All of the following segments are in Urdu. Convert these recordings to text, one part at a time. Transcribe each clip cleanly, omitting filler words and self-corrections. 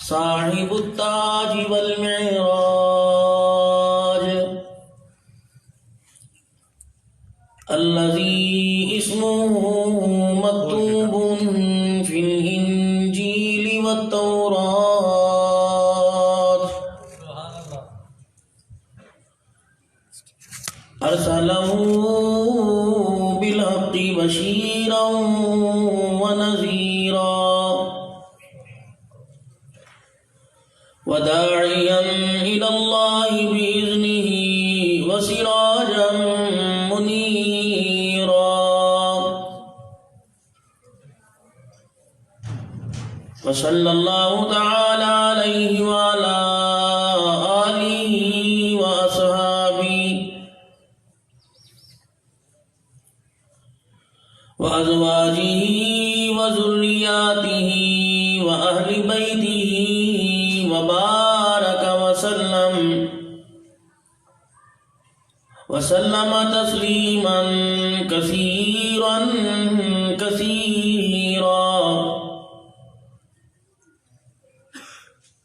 صاحب التاج والمعراج الذي اسمه مكتوب في الإنجيل والتوراة أرسله بالحق بشيرا ونذيرا وداعيا إلى الله بإذنه وسراجا منيرا وصلى الله تعالى عليه وعلى آله وأصحابه وأزواجه وذرياته وأهل بيته وبارك وسلم تسليما كثيرا كثيرا.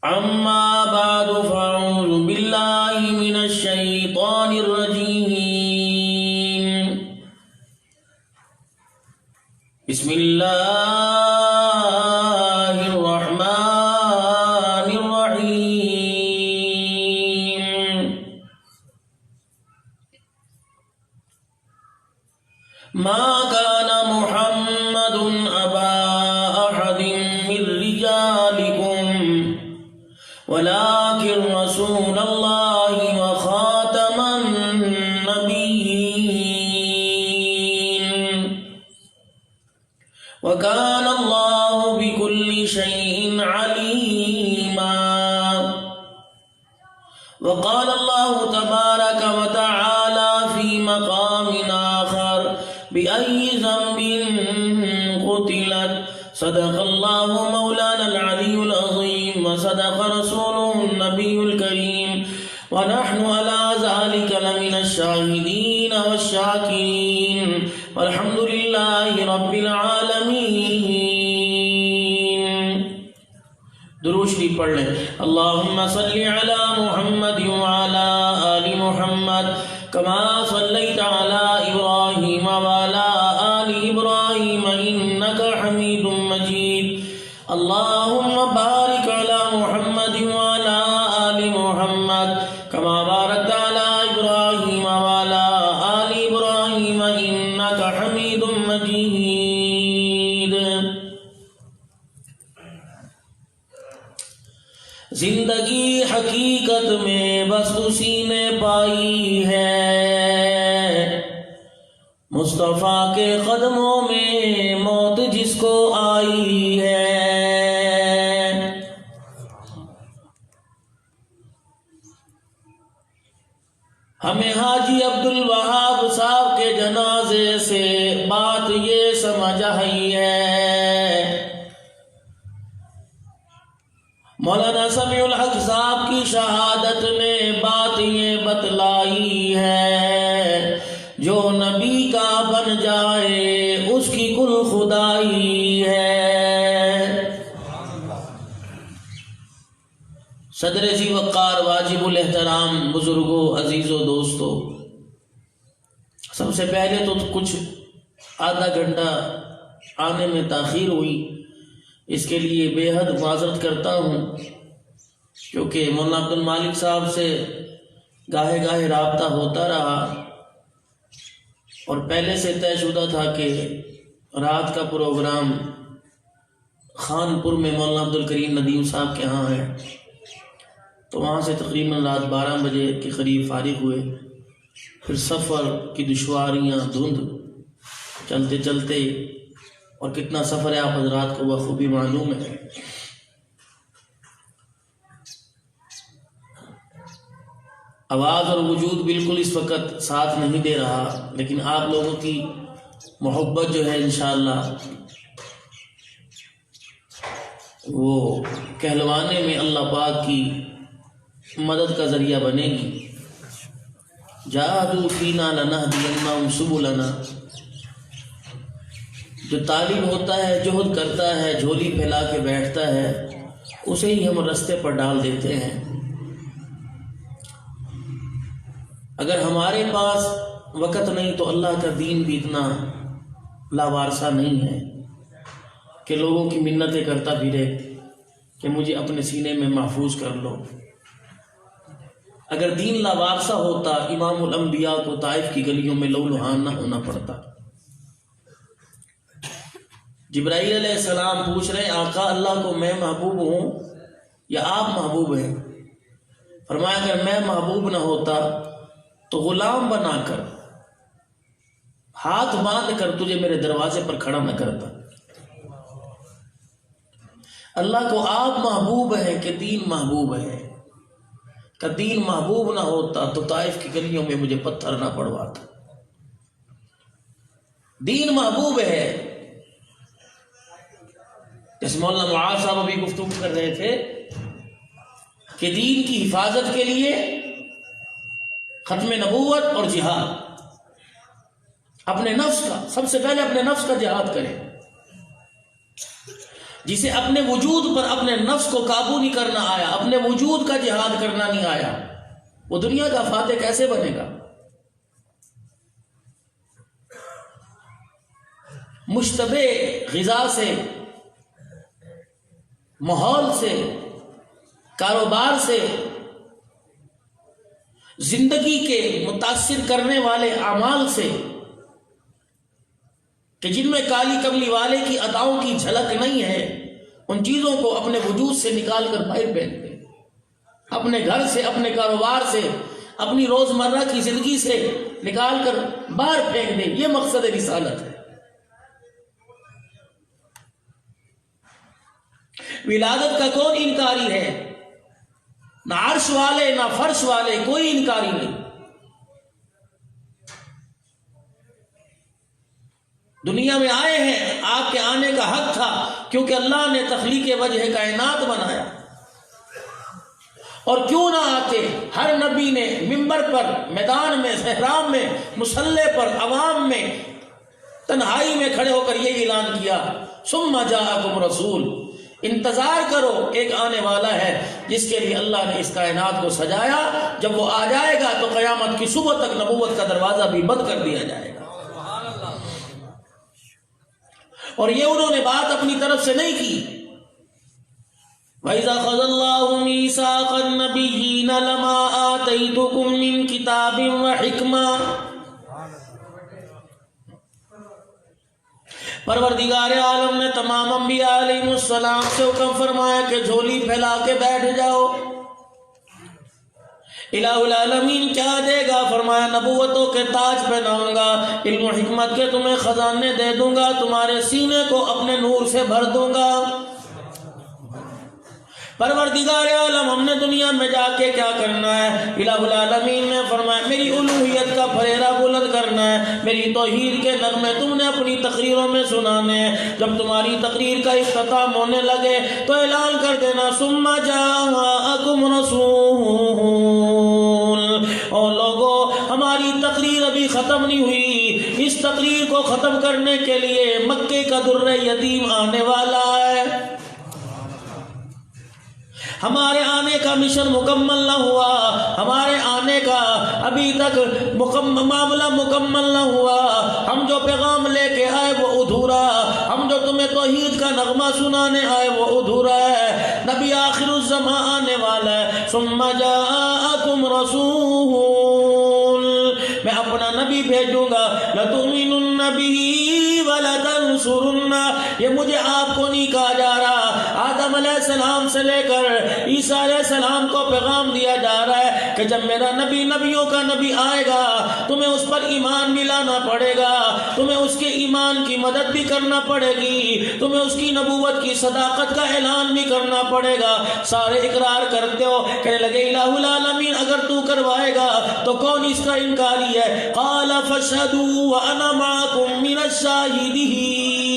أما بعد فأعوذ بالله من الشيطان الرجيم. بسم الله الرحمن الرحيم. ما كان محمد أبا أحد من رجالكم ولكن رسول الله وخاتم النبيين وكان الله بكل شيء عليما. وقال الله تبارك وتعالى في مقام آخر بأي ذنب قتلت. صدق الله مولانا العلي العظيم وصدق رسوله النبي الكريم ونحن على ذلك لمن الشاهدين والشاكرين والحمد لله رب العالمين. درود شریف پڑھ لیں. اللهم صل على محمد وعلى آل محمد كما صليت على إبراهيم وعلى آل إبراهيم إنك حميد مجيد. اللهم بارك على محمد وعلى آل محمد كما باركت على إبراهيم وعلى آل إبراهيم إنك حميد مجيد. زندگی حقیقت میں بس اسی نے پائی ہے، مصطفیٰ کے قدموں میں موت جس کو آئی ہے. ہمیں حاجی عبدالوہاب صاحب کے جنازے سے بات یہ سمجھ آئی ہے، مولانا سمیع الحق صاحب کی شہادت نے بات یہ بتلائی ہے، جو نبی کا بن جائے اس کی کل خدائی ہے. صدر ذی وقار واجب الاحترام بزرگوں عزیزوں دوستوں، سب سے پہلے تو کچھ آدھا گھنٹہ آنے میں تاخیر ہوئی، اس کے لیے بے حد معذرت کرتا ہوں، کیونکہ مولانا عبد المالک صاحب سے گاہے گاہے رابطہ ہوتا رہا اور پہلے سے طے شدہ تھا کہ رات کا پروگرام خانپور میں مولانا عبد الکریم ندیم صاحب کے ہاں ہے، تو وہاں سے تقریباً رات 12 بجے کے قریب فارغ ہوئے. پھر سفر کی دشواریاں، دھند، چلتے چلتے، اور کتنا سفر ہے آپ حضرات کو بخوبی معلوم ہے. آواز اور وجود بالکل اس وقت ساتھ نہیں دے رہا، لیکن آپ لوگوں کی محبت جو ہے انشاءاللہ وہ کہلوانے میں اللہ پاک کی مدد کا ذریعہ بنے گی. جاہدوا فینا لنہدینہم سبلنا. جو طالب ہوتا ہے، جہد کرتا ہے، جھولی پھیلا کے بیٹھتا ہے، اسے ہی ہم رستے پر ڈال دیتے ہیں۔ اگر ہمارے پاس وقت نہیں تو اللہ کا دین بھی اتنا لاوارثہ نہیں ہے کہ لوگوں کی منتیں کرتا پھرے کہ مجھے اپنے سینے میں محفوظ کر لو۔ اگر دین لاوارثہ ہوتا، امام الانبیاء کو طائف کی گلیوں میں لہولہان نہ ہونا پڑتا۔ جبرائیل علیہ السلام پوچھ رہے ہیں آقا اللہ کو میں محبوب ہوں یا آپ محبوب ہیں؟ فرمایا اگر میں محبوب نہ ہوتا تو غلام بنا کر ہاتھ باندھ کر تجھے میرے دروازے پر کھڑا نہ کرتا۔ اللہ کو آپ محبوب ہیں کہ دین محبوب ہے؟ کہ دین محبوب نہ ہوتا تو طائف کی گلیوں میں مجھے پتھر نہ پڑواتا۔ دین محبوب ہے۔ جیسے مولانا معاذ صاحب ابھی گفتگو کر رہے تھے کہ دین کی حفاظت کے لیے ختم نبوت اور جہاد، اپنے نفس کا سب سے پہلے اپنے نفس کا جہاد کریں۔ جسے اپنے وجود پر اپنے نفس کو قابو نہیں کرنا آیا، اپنے وجود کا جہاد کرنا نہیں آیا، وہ دنیا کا فاتح کیسے بنے گا؟ مشتبہ غذا سے، ماحول سے، کاروبار سے، زندگی کے متاثر کرنے والے اعمال سے کہ جن میں کالی کملی والے کی اداؤں کی جھلک نہیں ہے، ان چیزوں کو اپنے وجود سے نکال کر باہر پھینک دیں، اپنے گھر سے، اپنے کاروبار سے، اپنی روزمرہ کی زندگی سے نکال کر باہر پھینک دیں۔ یہ مقصد رسالت ہے۔ ولادت کا کون انکاری ہے؟ نہ عرش والے نہ فرش والے، کوئی انکاری نہیں۔ دنیا میں آئے ہیں، آپ کے آنے کا حق تھا کیونکہ اللہ نے تخلیق وجہ کائنات بنایا، اور کیوں نہ آتے؟ ہر نبی نے منبر پر، میدان میں، صحرا میں، مصلی پر، عوام میں، تنہائی میں کھڑے ہو کر یہ اعلان کیا ثم جاءکم رسول، انتظار کرو، ایک آنے والا ہے جس کے لیے اللہ نے اس کائنات کو سجایا، جب وہ آ جائے گا تو قیامت کی صبح تک نبوت کا دروازہ بھی بند کر دیا جائے گا۔ اور یہ انہوں نے بات اپنی طرف سے نہیں کی۔ وَإِذَا أَخَذَ اللَّهُ مِيثَاقَ النَّبِيِّينَ لَمَا آتَيْتُكُم مِّن كِتَابٍ وَحِكْمَةٍ، پروردگار عالم نے تمام انبیاء علیہ السلام سے حکم فرمایا کہ جھولی پھیلا کے بیٹھ جاؤ۔ الہ العالمین کیا دے گا؟ فرمایا نبوتوں کے تاج پہناؤں گا، علم و حکمت کے تمہیں خزانے دے دوں گا، تمہارے سینے کو اپنے نور سے بھر دوں گا۔ پروردگار عالم ہم نے دنیا میں جا کے کیا کرنا ہے؟ الہ العالمین نے فرمایا میری الوہیت کا پھریرا بلند کرنا ہے، میری توحید کے نغمے تم نے اپنی تقریروں میں سنانے ہیں۔ جب تمہاری تقریر کا اختتام ہونے لگے تو اعلان کر دینا ثم جاءکم رسول، اور لوگوں ہماری تقریر ابھی ختم نہیں ہوئی، اس تقریر کو ختم کرنے کے لیے مکے کا در یتیم آنے والا ہے۔ ہمارے آنے کا مشن مکمل نہ ہوا، ہمارے آنے کا ابھی تک معاملہ مکمل نہ ہوا، ہم جو پیغام لے کے آئے وہ ادھورا، ہم جو تمہیں توحید کا نغمہ سنانے آئے وہ ادھورا ہے۔ نبی آخر الزمان آنے والا ہے، ثم جاءکم رسول، میں اپنا نبی بھیجوں گا، لتؤمنن بہ ولتنصرن، یہ مجھے آپ کو نہیں کہا جا رہا، آدم علیہ السلام سے لے کر عیسیٰ علیہ السلام کو پیغام دیا جا رہا ہے کہ جب میرا نبی نبیوں کا نبی آئے گا تمہیں اس پر ایمان بھی لانا پڑے گا، تمہیں اس کے ایمان کی مدد بھی کرنا پڑے گی، تمہیں اس کی نبوت کی صداقت کا اعلان بھی کرنا پڑے گا۔ سارے اقرار کرتے ہو، کہنے لگے الہ العالمین اگر تو کروائے گا تو کون اس کا انکاری ہے؟ قال فاشهدوا وانا معكم من الشاهدين۔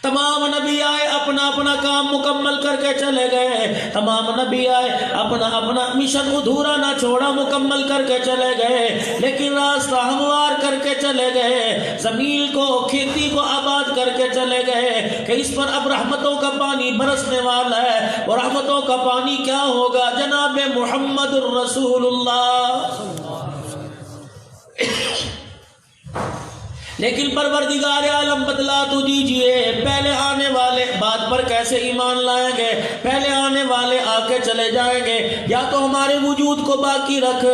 تمام نبی آئے، اپنا اپنا کام مکمل کر کے چلے گئے، تمام نبی آئے اپنا اپنا مشن ادھورا نہ چھوڑا، مکمل کر کے چلے گئے، لیکن راستہ ہموار کر کے چلے گئے، زمین کو کھیتی کو آباد کر کے چلے گئے کہ اس پر اب رحمتوں کا پانی برسنے والا ہے، اور رحمتوں کا پانی کیا ہوگا؟ جناب محمد الرسول اللہ۔ لیکن پروردگار عالم بتلا تو دیجئے، پہلے آنے والے بات پر کیسے ایمان لائیں گے؟ پہلے آنے والے آ کے چلے جائیں گے، یا تو ہمارے وجود کو باقی رکھ،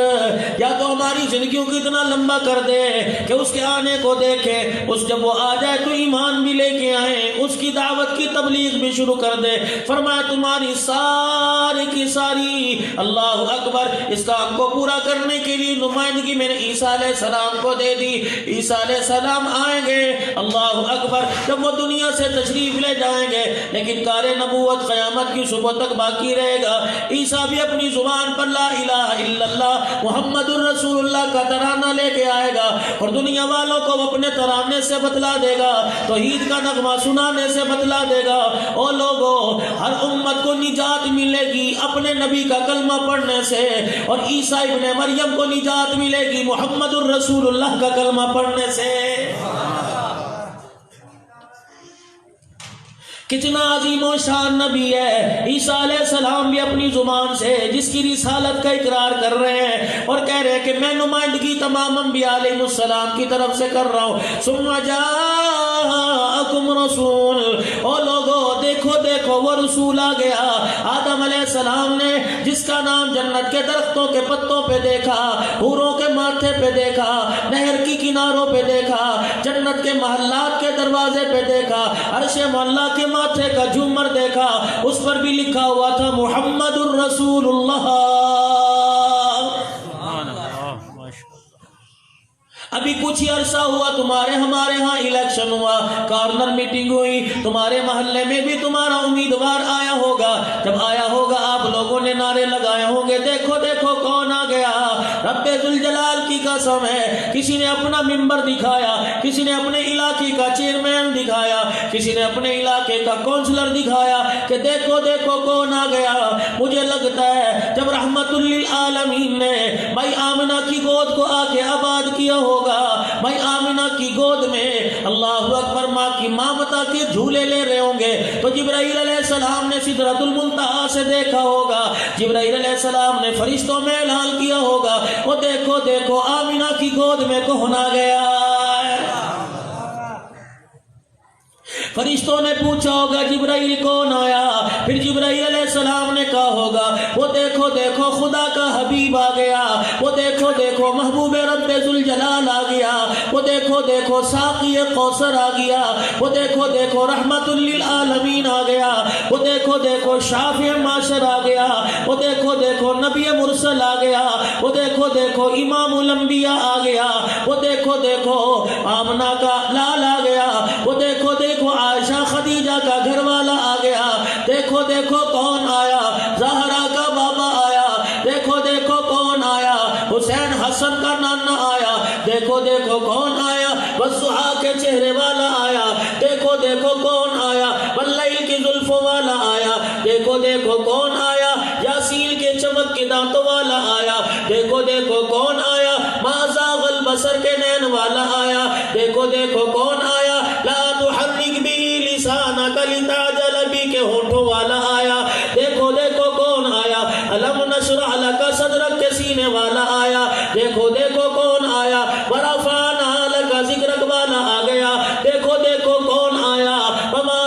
یا تو ہماری زندگیوں کو اتنا لمبا کر دے کہ اس کے آنے کو دیکھے، اس جب وہ آ جائے تو ایمان بھی لے کے آئیں، اس کی دعوت کی تبلیغ بھی شروع کر دے۔ فرمایا تمہاری ساری کی ساری اللہ اکبر اس کام کو پورا کرنے کے لیے نمائندگی میں نے عیسیٰ علیہ السلام کو دے دی۔ عیسیٰ علیہ السلام آئیں گے، اللہ اکبر، جب وہ دنیا سے تشریف لے جائیں گے، لیکن کار نبوت قیامت کی صبح تک باقی رہے گا۔ عیسیٰ بھی اپنی زبان پر لا الہ الا اللہ محمد الرسول اللہ کا ترانہ لے کے آئے گا، اور دنیا والوں کو اپنے ترانے سے بتلا دے گا، توحید کا نغمہ سنانے سے بتلا دے گا۔ او لوگو، ہر امت کو نجات ملے گی اپنے نبی کا کلمہ پڑھنے سے، اور عیسیٰ ابن مریم کو نجات ملے گی محمد الرسول اللہ کا کلمہ پڑھنے سے۔ کتنا عظیم و شان نبی ہے عیسیٰ علیہ السلام بھی اپنی زبان سے جس کی رسالت کا اقرار کر رہے ہیں اور کہہ رہے ہیں کہ میں نمائندگی تمام انبیاء علیہ السلام کی طرف سے کر رہا ہوں۔ ثم جاءکم رسول، او لوگو دیکھو دیکھو وہ رسول آ گیا۔ آدم علیہ السلام نے جس کا نام جنت کے درختوں کے پتوں پہ دیکھا، حوروں کے ماتھے پہ دیکھا، نہر کی کناروں پہ دیکھا، جنت کے محلات کے دروازے پہ دیکھا، عرش معلیٰ کے ماتھے کا جھومر دیکھا، اس پر بھی لکھا ہوا تھا محمد الرسول اللہ۔ ابھی کچھ ہی عرصہ ہوا تمہارے ہمارے ہاں الیکشن ہوا، کارنر میٹنگ ہوئی، تمہارے محلے میں بھی تمہارا امیدوار آیا ہوگا، جب آیا ہوگا آپ لوگوں نے نعرے لگائے ہوں گے دیکھو دیکھو کون آ گیا، رب ذوالجلال کی قسم ہے۔ کسی نے اپنا ممبر دکھایا، کسی نے اپنے علاقے کا چیئرمین دکھایا، کسی نے اپنے علاقے کا کونسلر دکھایا کہ دیکھو دیکھو کون آ گیا۔ مجھے لگتا ہے جب رحمت للعالمین نے بھائی آمنہ کی گود کو آ کے آباد کیا ہوگا، بھائی آمنہ کی گود میں اللہ اکبر ماں کی مامتا کے جھولے لے رہے ہوں گے، تو جبرائیل علیہ السلام نے سدرۃ المنتہا سے دیکھا ہوگا، جبرائیل علیہ السلام نے فرشتوں میں اعلان کیا ہوگا وہ دیکھو دیکھو آمنہ کی گود میں کون آ گیا۔ فرشتوں نے پوچھا ہوگا جبرائیل کون آیا، پھر جبرائیل علیہ السلام نے کہا ہوگا وہ دیکھو دیکھو خدا کا حبیب آ گیا، وہ دیکھو دیکھو محبوب رب ذوالجلال آ گیا، وہ دیکھو دیکھو ساقی کوثر آ گیا، وہ دیکھو دیکھو رحمت للعالمین آ گیا، وہ دیکھو دیکھو شافع معاشر آ گیا، وہ دیکھو دیکھو نبی مرسل آ گیا، وہ دیکھو دیکھو امام الانبیاء آ گیا، وہ دیکھو دیکھو آمنہ کا لال آ گیا، وہ دیکھو دیکھو عائشہ خدیجہ کا گھر والا آ گیا، دیکھو دیکھو کون آیا، زہرا کا بابا آیا، دیکھو دیکھو کون آیا، حسین حسن کا نانا آیا، دیکھو دیکھو کون آیا، والضحیٰ کے چہرے والا آیا، دیکھو دیکھو کون آیا، واللیل کی زلفوں والا آیا، دیکھو دیکھو کون آیا، یاسین کے چمک کے دانتوں والا آیا، دیکھو دیکھو کون آیا، ما زاغ البصر کے نین والا آیا، دیکھو دیکھو کون آیا، لا تحرک بھی لسانک لتعجل بھی کے ہونٹوں والا آیا، دیکھو دیکھو کون آیا، الم نشرح لک صدرک کے سینے والا آیا، دیکھو دیکھو کون آیا، ورفعنا لک ذکرک والا آ گیا، دیکھو دیکھو کون آیا، وما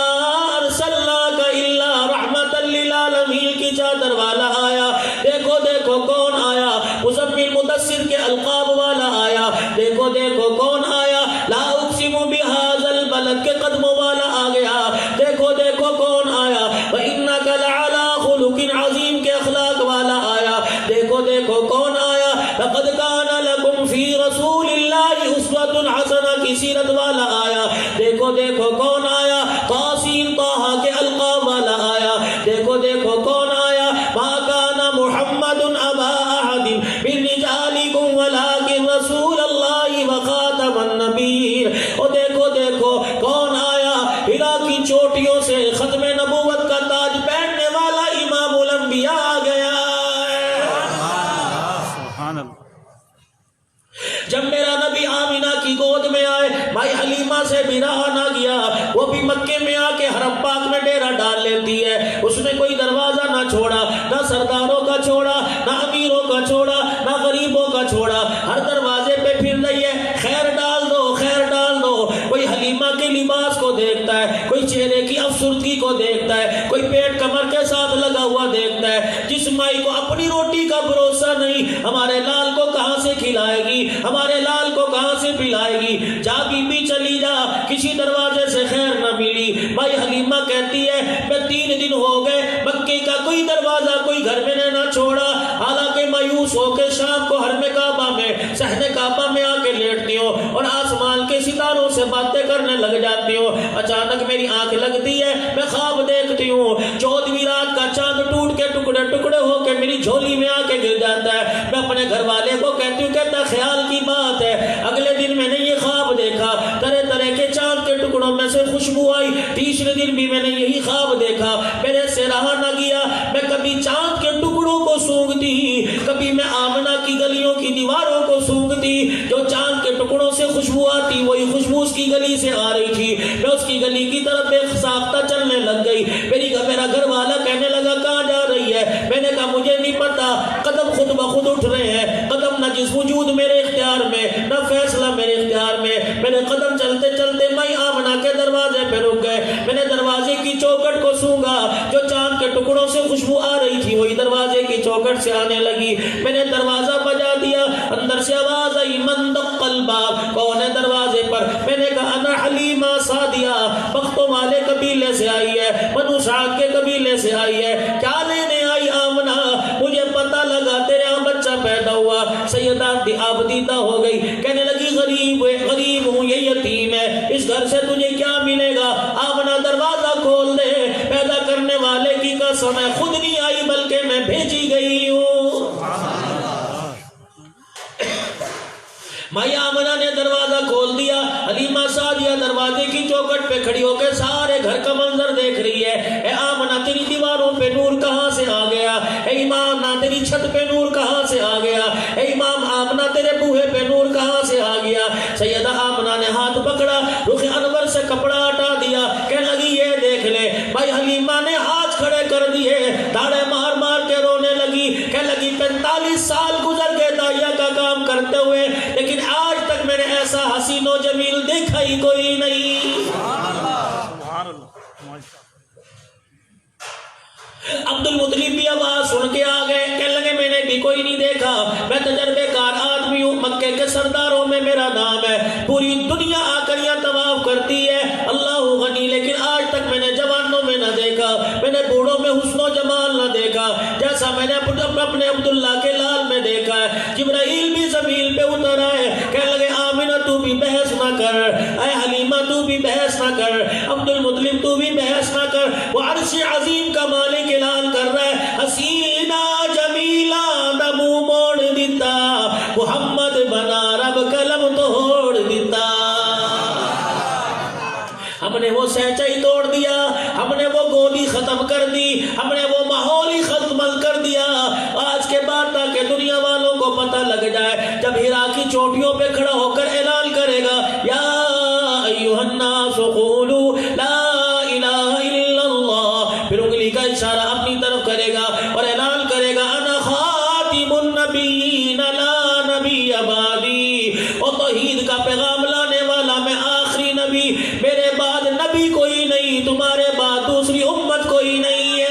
ارسلناک الا رحمتا للعالمین کی چادر والا آیا، دیکھو دیکھو کون آیا، مزمل مدثر کے القاب والا آیا، دیکھو دیکھو کون آیا، لا اقسم بہذا البلد کے قدموں والا آ گیا، دیکھو دیکھو کون آیا، وانک لعلی خلق عظیم کے اخلاق والا آیا، دیکھو دیکھو کون آیا، لقد کان لکم فی رسول اللہ اسوۃ حسنہ کی سیرت والا آیا، دیکھو دیکھو کون آیا، قاسین طہ کے القاب والا آیا، دیکھو دیکھو کون آیا، ما کان محمد ابا احد من رجالکم ولکن رسول اللہ وخاتم النبیین، اور دیکھو دیکھو کون آیا، ہرا کی چوٹیوں سے ختم نبوت جب میرا نبی آمینہ کی گود میں آئے بھائی حلیمہ سے بھی رہا نہ گیا، وہ بھی مکے میں آ کے حرم پاک میں ڈیرا ڈال لیتی ہے، اس نے کوئی دروازہ نہ چھوڑا، نہ سرداروں کا چھوڑا، نہ امیروں کا چھوڑا، نہ غریبوں کا چھوڑا، ہر دروازے پہ پھر رہی ہے، خیر ڈال دو، خیر ڈال دو۔ کوئی حلیمہ کے لباس کو دیکھتا ہے، کوئی چہرے کی افسردگی کو دیکھتا ہے، کوئی پیٹ کمر کے ساتھ لگا ہوا دیکھتا ہے۔ جس مائی کو اپنی روٹی کا بھروسہ نہیں، ہمارے لال کو کہاں سے کھلائے گی، ہمارے لال کو کہاں سے پلائے گی، جا بی بی چلی جا، کسی دروازے سے خیر نہ ملی۔ بھائی حلیمہ کہتی ہے میں 3 دن ہو گئے مکے کا کوئی دروازہ کوئی گھر میں نہ چھوڑا، حالانکہ مایوس ہو کے شام کو حرم کعبہ میں صحن کعبہ میں آ کے لیٹتی ہوں اور آسمان کے ستاروں سے باتیں کرنے لگ جاتی ہوں۔ اچانک میری آنکھ لگتی ہے، میں خواب دیکھتی ہوں، 14ویں رات کا چاند ٹوٹ کے ٹکڑے ٹکڑے ہو کے میری جھولی میں آ کے گر جاتا ہے۔ میں اپنے گھر والے کو کہتی ہوں، کہتا خیال کی بات ہے، اگلے دن میں نے یہ خواب دیکھا، طرح طرح کے چاند کے ٹکڑوں میں سے خوشبو آئی، تیسرے دن بھی میں نے یہی خواب دیکھا، میرے سے رہا نہ گیا، میں کبھی چاند کے ٹکڑوں کو سونگتی، کبھی میں آمنہ کی گلیوں کی دیواروں کو سونگتی، جو چاند کے ٹکڑوں سے خوشبو آتی وہی خوشبو اس کی گلی سے آ رہی تھی، میں اس کی گلی کی طرف بے ساختہ چلنے لگ گئی۔ میرا گھر والا کہنے لگا کہاں جا رہی ہے؟ میں نے کہا مجھے نہیں پتا، قدم خود بخود اٹھ رہے ہیں، قدم نہ جس وجود میرے اختیار میں، نہ فیصلہ میرے اختیار میں، میرے قدم چلتے چلتے میں آمنہ کے دروازے پہ رک گئے، میں نے دروازے کی چوکٹ کو سونگا، جو چاند کے ٹکڑوں سے خوشبو آ رہی تھی وہی دروازے کی چوکٹ سے آنے لگی، میں نے دروازہ بجا دیا، اندر سے آواز آئی من دق الباب، کون ہے دروازے پر؟ میں نے کہا انا حلیمہ سعدیہ، بختوں والے قبیلے سے آئی ہے، بنو سعد کے قبیلے سے آئی ہے، کیا لینے آئی آمنہ؟ مجھے پتہ لگا تیرے یہاں بچہ پیدا ہوا۔ سیدہ آبدیدہ ہو گئی، کہنے لگی غریب ہوں، یہ یتیم ہے، اس گھر سے تجھے کیا ملے گا؟ آمنہ دروازہ کھول دے، پیدا کرنے والے کی قسم ہے خود نہیں آئی بلکہ میں بھیجی گئی ہوں۔ مائی آمنہ نے دروازہ کھول دیا، حلیمہ سعدیہ دروازے کی چوکٹ پہ کھڑی ہو کے سارے گھر کا منظر دیکھ رہی ہے۔ اے آمنہ تیری دیواروں پہ نور کہاں سے آ گیا؟ اے امام تیری چھت پہ نور کہاں سے آ گیا؟ اے امام آمنہ تیرے بوہے پہ نور کہاں سے آ گیا؟ سیدہ آمنہ نے ہاتھ پکڑا، رخ انور سے کپڑا ہٹا دیا، کہنے لگی یہ دیکھ لے۔ بھائی حلیمہ نے ہاتھ کھڑے کر دیے، داڑھے مار مار کے رونے لگی، کہنے لگی 45 سال گزر گئے داعیہ کا کام کرتے ہوئے، لیکن آج تک میں نے ایسا حسین و جمیل دیکھا ہی کوئی نہیں۔ عبد المطلب بھی آواز سن کے آ گئے، کہنے لگے میں نے بھی کوئی نہیں دیکھا، میں تجربے کار آدمی ہوں، مکے کے سرداروں میں میرا نام ہے، پوری دنیا آ کر یہاں طواف کرتی ہے، اللہ غنی، لیکن آج تک میں نے جوانوں میں نہ دیکھا، میں نے بوڑھوں میں حسن و جمال نہ دیکھا جیسا میں نے اپنے عبداللہ کے لال میں دیکھا ہے۔ جبرائیل بھی زمین پہ اتر آئے، کہنے لگے آمنہ تو بھی بحث نہ کر، اے حلیمہ تو بھی بحث نہ کر، عبد المطلب تو بھی بحث نہ کر، وہ عرش عظیم کا مالک اعلان کر رہا ہے، حسینہ جمیلہ نمو موڑ دیتا، محمد بنا رب قلم توڑ دیتا۔ ہم نے وہ سینچائی توڑ دیا، ہم نے وہ گولی ختم کر دی، ہم نے وہ ماحول ہی ختم کر دیا۔ آج کے بعد تاکہ دنیا والوں کو پتہ لگ جائے، جب ہیرا کی چوٹیوں پہ کھڑا ہو کر اعلان کرے گا یا ایھا الناس قولوا لا الہ الا اللہ، پھر انگلی کا اشارہ اپنی طرف کرے گا اور اعلان کرے گا انا خاتم النبیین لا نبی بعدی، اور توحید کا پیغام لانے والا میں آخری نبی، میرے بعد نبی کوئی نہیں، تمہارے بعد دوسری امت کوئی نہیں ہے۔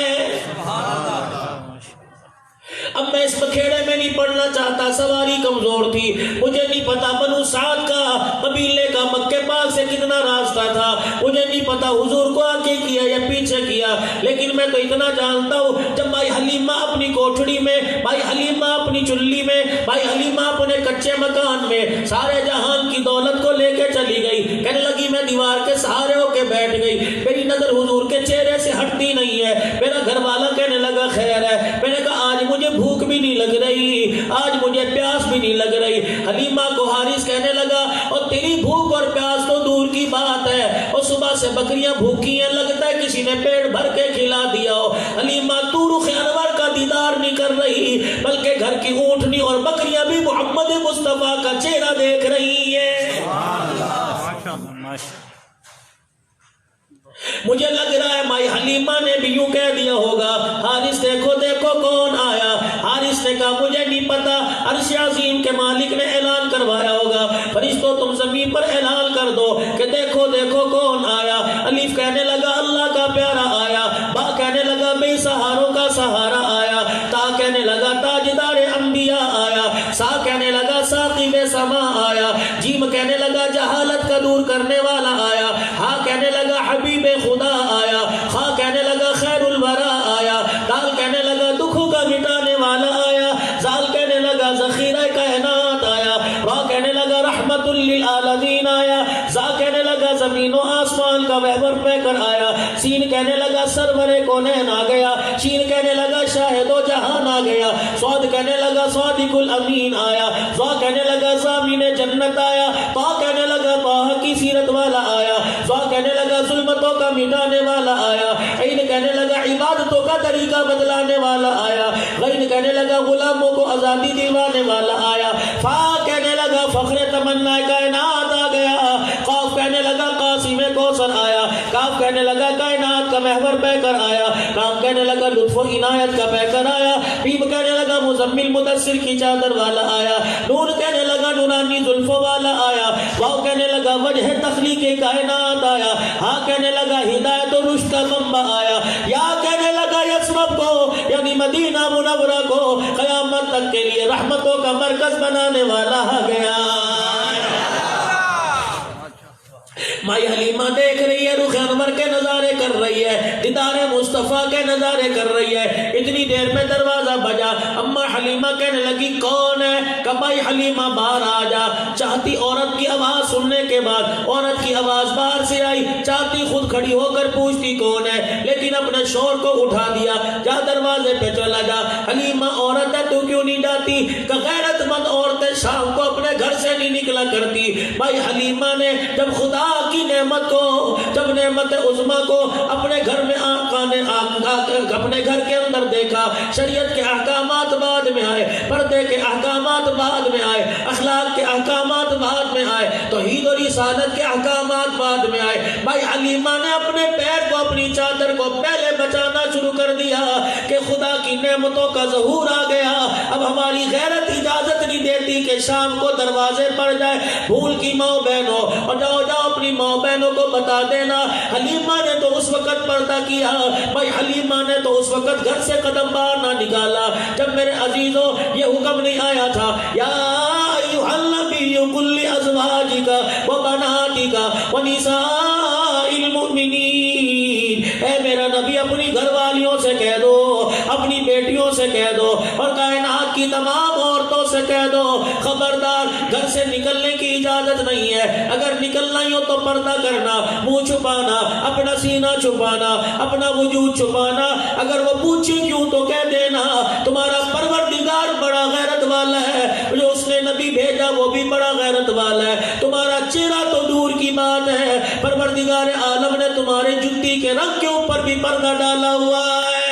اب میں اس بکھیڑے میں نہیں پڑھنا چاہتا، سواری کمزور تھی، مجھے نہیں پتا بنو سعد کا قبیلے کا مکے پاک سے کتنا راستہ تھا، مجھے نہیں پتا حضور کو آگے کیا یا پیچھے کیا، لیکن میں تو اتنا جانتا ہوں جب بھائی حلیمہ اپنی کوٹھڑی میں، بھائی حلیمہ اپنی چلی میں، بھائی حلیمہ اپنے کچے مکان میں سارے جہان کی دولت کو لے کے چلی گئی، کہنے لگی میں دیوار کے سہارے ہو کے بیٹھ گئی، میری نظر حضور کے چہرے سے ہٹتی نہیں ہے۔ میرا گھر والا کہنے لگا خیر ہے، میں نے کہا آج مجھے بھوک بھی نہیں لگ رہی، آج مجھے پیاس بھی نہیں لگ رہی۔ حلیمہ کو حارث کہنے لگا اور تیری بھوک اور پیاس تو دور کی بات ہے، اور صبح سے بکریاں بھوکی ہیں، لگتا ہے کسی نے پیٹ بھر کے کھلا دیا ہو۔ حلیمہ تو رخ انور کا دیدار نہیں کر رہی، بلکہ گھر کی اونٹنی اور بکریاں بھی محمد مصطفیٰ مصطفیٰ کا چہرہ دیکھ رہی ہے۔ مجھے لگ رہا ہے مائی حلیمہ نے بھی یوں کہہ دیا ہوگا، حارث دیکھو دیکھو کون آیا۔ حارث نے کہا مجھے نہیں پتا، عرش عظیم کے مالک نے اعلان کروایا ہوگا، فرشتوں تم زمین پر اعلان کر دو کہ دیکھو دیکھو کون آیا۔ الف کہنے لگا اللہ کا پیارا آیا، با کہنے لگا بے سہاروں کا سہارا آیا، تا کہنے لگا تاجدار انبیاء آیا، سا کہنے لگا ساقب سما آیا، جیم کہنے لگا جہالت کا دور کرنے والا آیا، ہا کہنے لگا حبیب خدا آیا، خا کہنے لگا خیر الورا آیا، دال کہنے لگا دکھوں کا مٹانے والا آیا، زال کہنے لگا ذخیرہ کائنات آیا، را کہنے لگا رحمت للعالمین آیا، زا کہنے لگا زمین و آسمان کا وہور پہ کر آیا، سین کہنے لگا سرور کونین آ گیا، شین کہنے لگا شاہد و جہان آ گیا، سعود کہنے لگا صادق الامین آیا، زا کہنے لگا زامین جنت آیا، تا کہنے لگا طه کی سیرت والا آیا، زا کہنے لگا ظلمتوں کا مٹانے والا آیا، عین کہنے لگا عبادتوں کا طریقہ بدلانے والا آیا، غین کہنے لگا غلاموں کو آزادی دلوانے والا آیا، فا کہنے لگا فخر تمنا کائنات آ گیا، قاف کہنے لگا قاسم کوثر آیا، کاف کہنے لگا کائنات کا محور بہ کر آیا، کام کہنے لگا لطف و عنایت کا بہ کر آیا، بیم کہنے لگا مزمل مدثر کی چادر والا آیا، نور کہنے لگا نورانی زلفوں والا آیا، واو کہنے لگا وجہ تخلیق کائنات آیا، ہاں کہنے لگا ہدایت و رشد کا منبع آیا، یا کہنے لگا یثرب کو یعنی مدینہ منورہ کو قیامت تک کے لیے رحمتوں کا مرکز بنانے والا آ گیا۔ مائی حلیمہ دیکھ رہی ہے، رخ انور کے نظارے کر رہی ہے، دیدار مصطفیٰ کے نظارے کر رہی ہے۔ اتنی دیر میں دروازہ بجا، اما حلیمہ کہنے لگی کون ہے؟ کہ مائی حلیمہ باہر آ جا۔ چاہتی عورت کی آواز سننے کے بعد عورت کی آواز باہر سے آئی، چاہتی خود کھڑی ہو کر پوچھتی کون ہے، لیکن اپنے شور کو اٹھا دیا، جا دروازے پہ چلا جا۔ حلیمہ عورت ہے تو کیوں نہیں جاتی؟ کہ غیرت مند عورتیں شام کو اپنے گھر سے نہیں نکلا کرتی۔ مائی حلیمہ نے جب خدا کی نعمت کو، جب نعمت عظما کو اپنے گھر میں اپنے گھر کے اندر دیکھا، شریعت کے احکامات بعد میں آئے، پردے کے احکامات بعد میں آئے، اخلاق کے احکامات بعد میں آئے، توحید و رسالت کے احکامات بعد میں آئے، بھائی حلیمہ نے اپنے پیر کو، اپنی چادر کو پہلے بچانا شروع کر دیا کہ خدا کی نعمتوں کا ظہور آ گیا۔ اب ہماری غیرت اجازت نہیں دیتی کہ شام کو دروازے پر جائے، بھول کی ماں بہنوں، اور جاؤ اپنی ماں بہنوں کو بتا دینا۔ حلیمہ نے تو اس وقت پردہ کیا، بھائی حلیمہ نے تو اس وقت گھر سے قدم باہر نہ نکالا جب میرے عزیزوں یہ حکم نہیں آیا تھا، یا ایھا النبی قل لازواجک وبناتک ونساء المؤمنین، اے میرا نبی اپنی گھر والیوں سے کہہ دو، اپنی بیٹیوں سے کہہ دو، اور کائنات کی تمام عورتوں سے کہہ دو، خبردار گھر سے نکلنے کی اجازت نہیں ہے، اگر نکلنا ہی ہو تو پردہ کرنا، منہ چھپانا، اپنا سینہ چھپانا، اپنا وجود چھپانا، اگر وہ پوچھے کیوں تو کہہ دینا تمہارا پروردگار بڑا غیرت والا ہے، جو اس نے نبی بھیجا وہ بھی بڑا غیرت والا ہے، تمہارا چہرہ تو دور کی بات ہے، پروردگار عالم نے تمہارے جوتی کے رنگ کے اوپر بھی پردہ ڈالا ہوا ہے۔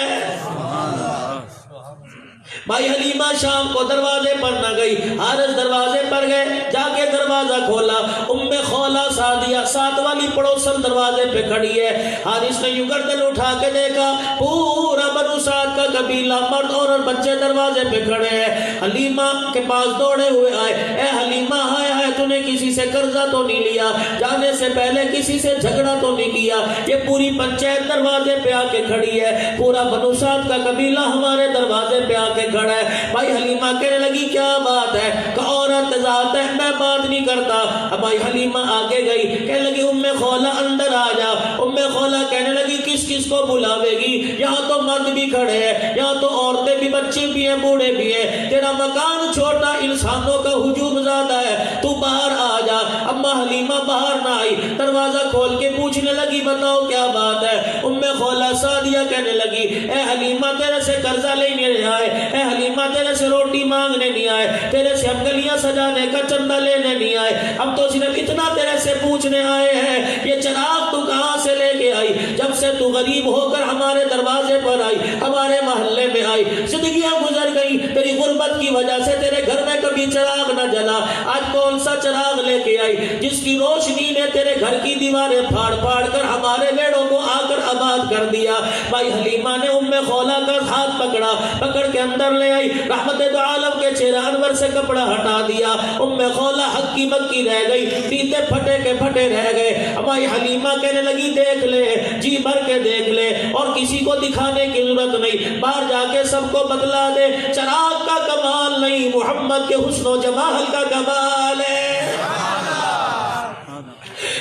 بھائی حلیمہ شام کو دروازے پر نہ گئی، حارث دروازے پر گئے، جا کے دروازہ کھولا، ام خولہ سعدیہ ساتھ والی پڑوسن دروازے پہ کھڑی ہے۔ حارث نے یوں گردن اٹھا کے دیکھا، پورا بنو سعد کا قبیلہ مرد اور بچے دروازے پہ کھڑے ہیں۔ حلیمہ کے پاس دوڑے ہوئے آئے، اے حلیمہ ہائے ہائے تو نے کسی سے قرضہ تو نہیں لیا، جانے سے پہلے کسی سے جھگڑا تو نہیں کیا؟ یہ پوری پنچایت دروازے پہ آ کے کھڑی ہے، پورا بنو سعد کا قبیلہ ہمارے دروازے پہ آ کے کھڑا ہے۔ بھائی حلیمہ کہنے لگی کیا بات ہے؟ کہ عورت ذات ہے، میں بات نہیں کرتا۔ اب بھائی حلیمہ آگے گئی، کہنے لگی ام خولہ اندر آ جا۔ ام خولہ کہنے لگی کس کس کو بلاوے گی؟ یہاں تو مرد بھی کھڑے ہیں، یہاں تو عورتیں بھی، بچے بھی ہیں، بوڑھے بھی ہیں، تیرا مکان چھوٹا، انسانوں کا ہجوم زیادہ ہے، تو باہر آ جا۔ اما حلیمہ باہر نہ آئی، دروازہ کھول کے پوچھنے لگی بتاؤ کیا بات ہے؟ ام خولہ سعدیہ کہنے لگی اے حلیمہ تیرے سے قرضہ لینے آئے، اے حلیمہ تیرے سے روٹی مانگنے نہیں آئے، تیرے سے ہم گلیاں سجانے کا چندہ لینے نہیں آئے، ہم تو صرف اتنا تیرے سے پوچھنے آئے ہیں یہ چراغ تو کہاں سے لے کے آئی؟ جب سے تو غریب ہو کر ہمارے دروازے پر آئی, ہمارے محلے میں آئی, زندگیاں گزر گئی, تیری غربت کی وجہ سے تیرے گھر میں کبھی چراغ نہ جلا. آج کون سا چراغ لے کے آئی جس کی روشنی نے تیرے گھر کی دیواریں پھاڑ پھاڑ کر ہمارے بیڑوں کو آ کر آباد کر دیا. بھائی حلیمہ نے ام خولا کا ہاتھ پکڑا, پکڑ کے اندر لے آئی, رحمت دو عالم کے چہرہ انور سے کپڑا ہٹا دیا. ام خولا ہکی بکی رہ گئی, پیتے پھٹے کے پھٹے رہ گئے. ہماری حلیمہ کہنے لگی دیکھ لے, جی بھر کے دیکھ لے, اور کسی کو دکھانے کی ضرورت نہیں, باہر جا کے سب کو بتلا دے, چراغ کا کمال نہیں, محمد کے حسن و جمال کا کمال ہے.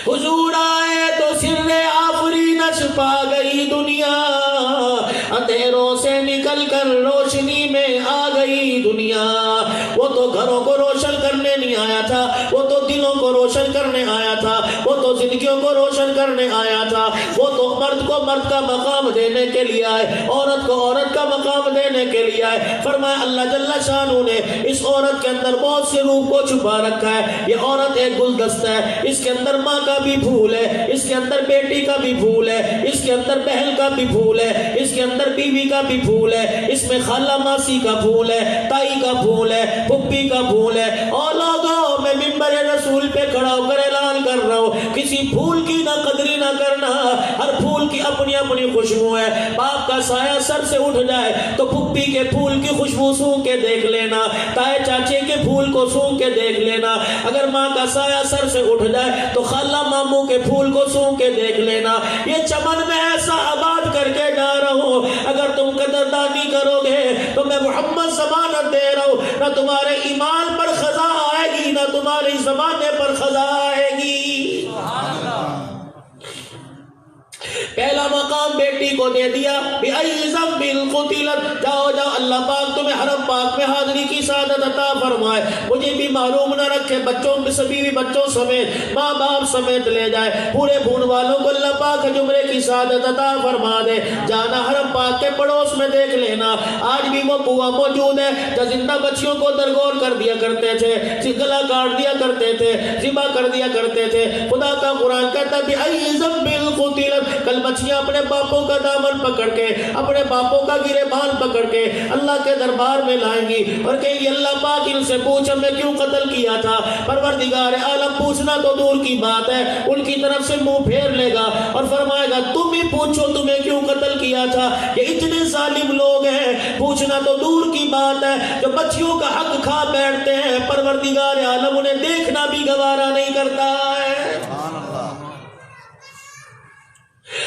حضور آئے تو سر آفرینش پا گئی دنیا, اندھیروں سے نکل کر روشنی میں آ گئی دنیا. وہ تو گھروں کو روشن کرنے نہیں آیا تھا, وہ تو دلوں کو روشن کرنے آیا تھا, وہ تو زندگیوں کو روشن کرنے آیا تھا. وہ تو مرد کو مرد کا مقام دینے کے لیے آئے, عورت کو عورت کا مقام دینے کے لیے آئے. فرمایا اللہ جل شانہ نے اس عورت کے اندر بہت سے روح کو چھپا رکھا ہے. یہ عورت ایک گلدستہ ہے, اس کے اندر ماں کا بھی پھول ہے, اس کے اندر بیٹی کا بھی پھول ہے, اس کے اندر بہن کا بھی پھول ہے, اس کے اندر بیوی کا بھی پھول ہے, اس میں خالہ ماسی کا پھول ہے, تائی کا پھول ہے, پھپھی کا پھول ہے. اور لوگوں میں منبر رسول پہ کھڑا ہو کر اعلان کر رہا ہوں, کسی پھول کی نہ قدری نہ کرنا, ہر پھول کی اپنی اپنی خوشبو ہے. باپ کا سایہ سر سے اٹھ جائے تو پھپھی کے پھول کی خوشبو سونگھ کے دیکھ لینا, تائے چاچے کے پھول کو سونگھ کے دیکھ لینا. اگر ماں کا سایہ سر سے اٹھ جائے تو خالہ ماموں کے پھول کو سونگھ کے دیکھ لینا. یہ چمن میں ایسا آباد کر کے جا رہا ہوں, اگر تم قدردانی کرو گے تو میں محمد ضمانت دے رہا ہوں, نہ تمہارے ایمان پر خزا آئے گی, نہ تمہاری زمانے پر خزا آئے گی. پہلا مقام بیٹی کو دے دیا, بِأَيِّ ذَنبٍ قُتِلَتْ, جاؤ جاؤ اللہ پاک تمہیں حرم پاک میں حاضری کی سعادت عطا فرمائے. مجھے بھی معلوم نہ رکھے, بچوں سبھی بھی بچوں سمیت ماں باپ سمیت لے جائے, پورے بھون والوں کو اللہ پاک جمرے کی سعادت عطا فرما دے. جانا حرم پاک کے پڑوس میں دیکھ لینا, آج بھی وہ کنواں موجود ہے جو زندہ بچیوں کو درگور کر دیا کرتے تھے, گلا کاٹ دیا کرتے تھے, ذبح کر دیا کرتے تھے. خدا کا قرآن کہتا ہے بِأَيِّ ذَنبٍ قُتِلَتْ, کل بچیاں اپنے باپوں کا دامن پکڑ کے, اپنے باپوں کا گریبان پکڑ کے اللہ کے دربار میں لائیں گی اور کہیں گی اللہ پاک ان سے پوچھ ہمیں کیوں قتل کیا تھا. پروردگار عالم پوچھنا تو دور کی بات ہے, ان کی طرف سے منہ پھیر لے گا اور فرمائے گا تم ہی پوچھو تمہیں کیوں قتل کیا تھا. یہ اتنے ظالم لوگ ہیں, پوچھنا تو دور کی بات ہے, جو بچیوں کا حق کھا بیٹھتے ہیں, پروردگار عالم انہیں دیکھنا بھی گوارا نہیں کرتا ہے.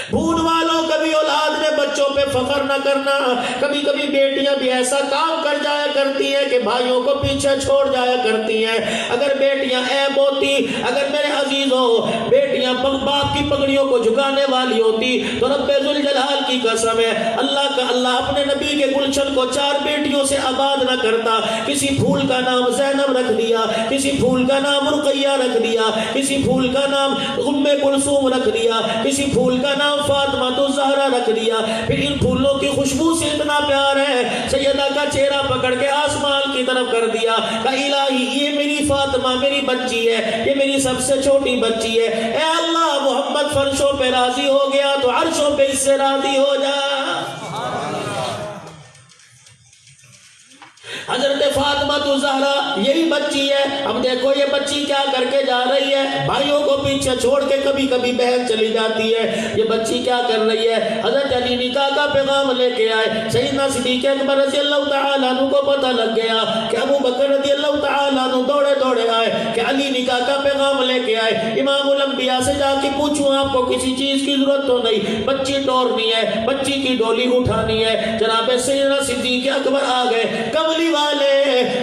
بھون والوں کبھی اولاد میں بچوں پہ فخر نہ کرنا. کبھی کبھی بیٹیاں بھی ایسا کام کر جایا کرتی ہیں کہ بھائیوں کو پیچھے چھوڑ جایا کرتی ہیں. اگر بیٹیاں عیب ہوتی, اگر میرے عزیزوں بیٹیاں باپ کی پگڑیوں کو جھکانے والی ہوتی تو رب ذوالجلال کی قسم ہے اللہ اپنے نبی کے گلشن کو 4 بیٹیوں سے آباد نہ کرتا. کسی پھول کا نام زینب رکھ دیا, کسی پھول کا نام رقیہ رکھ دیا, کسی پھول کا نام ام کلثوم رکھ دیا, کسی پھول کا نام فاطمہ تو زہرا رکھ دیا. پھر ان پھولوں کی خوشبو سے اتنا پیار ہے, سیدہ کا چہرہ پکڑ کے آسمان کی طرف کر دیا, کہ الہی یہ میری فاطمہ میری بچی ہے, یہ میری سب سے چھوٹی بچی ہے. اے اللہ محمد فرشوں پہ راضی ہو گیا تو عرشوں پہ اس سے راضی ہو جا. حضرت فاطمہ تو زہرا یہی بچی ہے. اب دیکھو یہ بچی کیا کر کے جا رہی ہے, بھائیوں کو پیچھے چھوڑ کے کبھی کبھی بہن چلی جاتی ہے. یہ بچی کیا کر رہی ہے, حضرت علی نکاح کا پیغام لے کے آئے. سیدنا صدیق اکبر رضی اللہ تعالیٰ عنہ کو پتہ لگ گیا کہ ابو بکر رضی اللہ تعالیٰ عنہ دوڑے دوڑے آئے کہ علی نکاح کا پیغام لے کے آئے. امام الانبیاء سے جا کے پوچھوں آپ کو کسی چیز کی ضرورت تو نہیں, بچی ٹورنی ہے, بچی کی ڈولی اٹھانی ہے. جناب سیدنا صدیق اکبر آ گئے. کملی والے